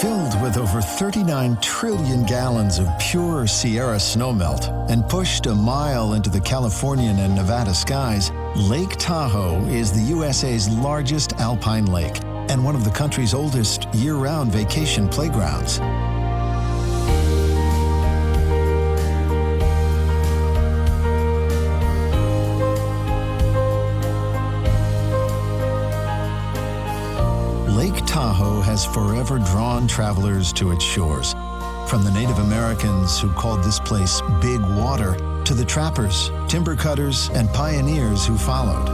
Filled with over 39 trillion gallons of pure Sierra snowmelt and pushed a mile into the Californian and Nevada skies, Lake Tahoe is the USA's largest alpine lake and one of the country's oldest year-round vacation playgrounds. Lake Tahoe has forever drawn travelers to its shores, from the Native Americans who called this place Big Water to the trappers, timber cutters, and pioneers who followed.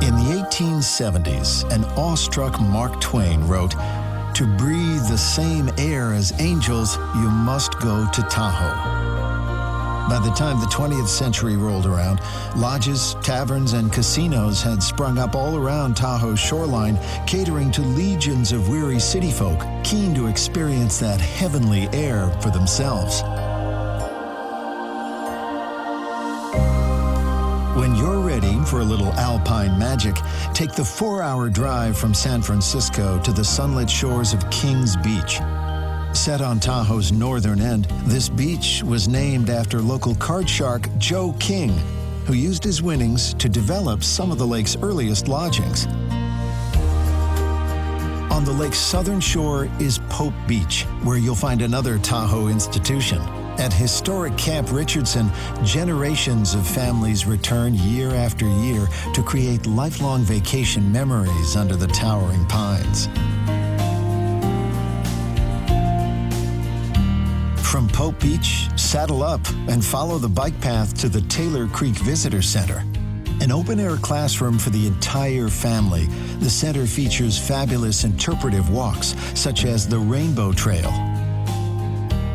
In the 1870s, an awestruck Mark Twain wrote, "To breathe the same air as angels, you must go to Tahoe." By the time the 20th century rolled around, lodges, taverns, and casinos had sprung up all around Tahoe's shoreline, catering to legions of weary city folk keen to experience that heavenly air for themselves. When you're ready for a little alpine magic, take the 4-hour drive from San Francisco to the sunlit shores of Kings Beach. Set on Tahoe's northern end, this beach was named after local card shark Joe King, who used his winnings to develop some of the lake's earliest lodgings. On the lake's southern shore is Pope Beach, where you'll find another Tahoe institution. At historic Camp Richardson, generations of families return year after year to create lifelong vacation memories under the towering pines. From Pope Beach, saddle up and follow the bike path to the Taylor Creek Visitor Center. An open-air classroom for the entire family, the center features fabulous interpretive walks, such as the Rainbow Trail.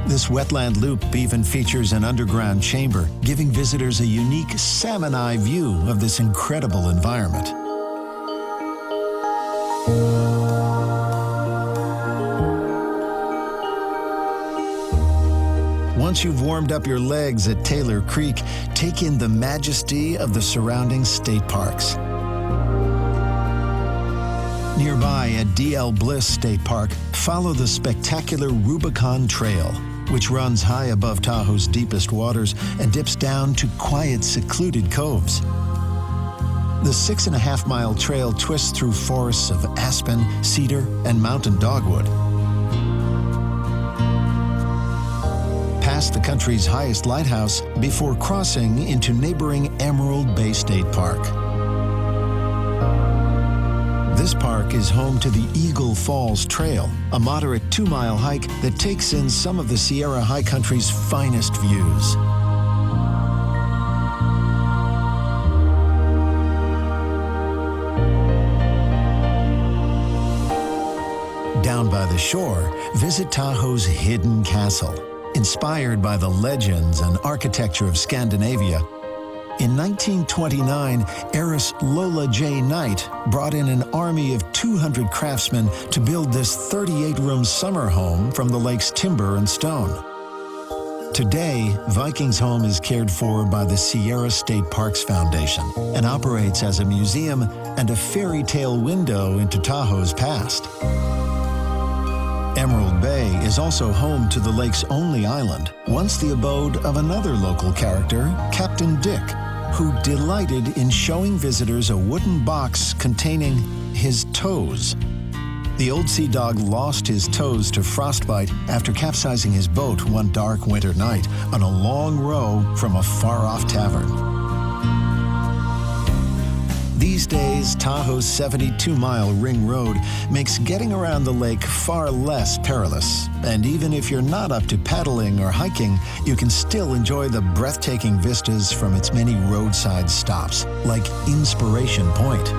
This wetland loop even features an underground chamber, giving visitors a unique salmon eye view of this incredible environment. Once you've warmed up your legs at Taylor Creek, take in the majesty of the surrounding state parks. Nearby at D.L. Bliss State Park, follow the spectacular Rubicon Trail, which runs high above Tahoe's deepest waters and dips down to quiet, secluded coves. The 6.5-mile trail twists through forests of aspen, cedar, and mountain dogwood. Past the country's highest lighthouse before crossing into neighboring Emerald Bay State Park. This park is home to the Eagle Falls Trail, a moderate 2-mile hike that takes in some of the Sierra High Country's finest views. Down by the shore, visit Tahoe's Hidden Castle. Inspired by the legends and architecture of Scandinavia, in 1929, heiress Lola J. Knight brought in an army of 200 craftsmen to build this 38-room summer home from the lake's timber and stone. Today, Viking's home is cared for by the Sierra State Parks Foundation and operates as a museum and a fairy tale window into Tahoe's past. Emerald Bay is also home to the lake's only island, once the abode of another local character, Captain Dick, who delighted in showing visitors a wooden box containing his toes. The old sea dog lost his toes to frostbite after capsizing his boat one dark winter night on a long row from a far-off tavern. These days, Tahoe's 72-mile ring road makes getting around the lake far less perilous. And even if you're not up to paddling or hiking, you can still enjoy the breathtaking vistas from its many roadside stops, like Inspiration Point.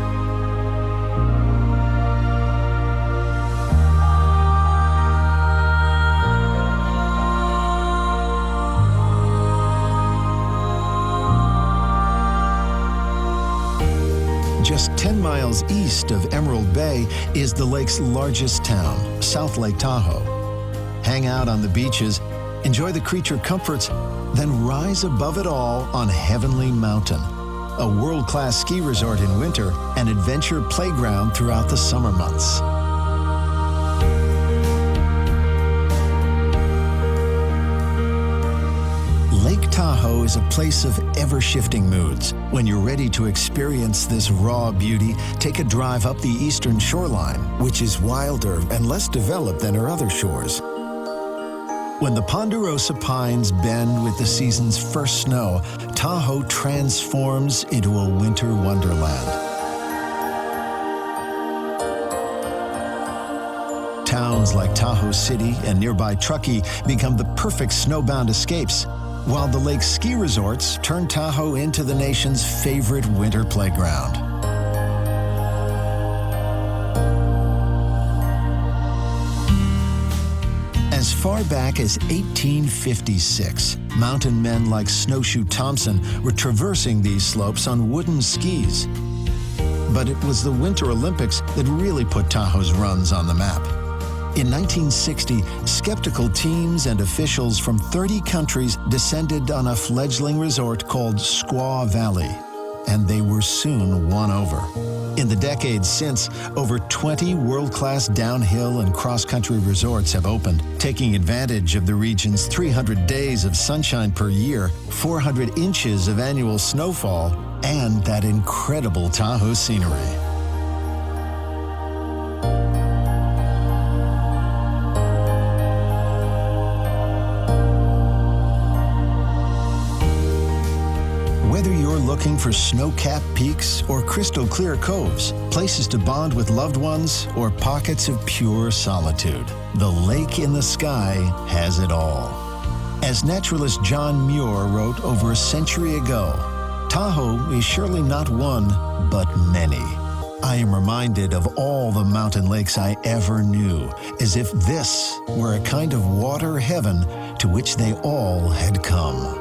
Just 10 miles east of Emerald Bay is the lake's largest town, South Lake Tahoe. Hang out on the beaches, enjoy the creature comforts, then rise above it all on Heavenly Mountain, a world-class ski resort in winter and adventure playground throughout the summer months. Tahoe is a place of ever-shifting moods. When you're ready to experience this raw beauty, take a drive up the eastern shoreline, which is wilder and less developed than her other shores. When the ponderosa pines bend with the season's first snow, Tahoe transforms into a winter wonderland. Towns like Tahoe City and nearby Truckee become the perfect snowbound escapes, while the lake ski resorts turn Tahoe into the nation's favorite winter playground. As far back as 1856, mountain men like Snowshoe Thompson were traversing these slopes on wooden skis. But it was the Winter Olympics that really put Tahoe's runs on the map. In 1960, skeptical teams and officials from 30 countries descended on a fledgling resort called Squaw Valley, and they were soon won over. In the decades since, over 20 world-class downhill and cross-country resorts have opened, taking advantage of the region's 300 days of sunshine per year, 400 inches of annual snowfall, and that incredible Tahoe scenery. Whether you're looking for snow-capped peaks or crystal-clear coves, places to bond with loved ones, or pockets of pure solitude, the lake in the sky has it all. As naturalist John Muir wrote over a century ago, Tahoe is surely not one, but many. I am reminded of all the mountain lakes I ever knew, as if this were a kind of water heaven to which they all had come.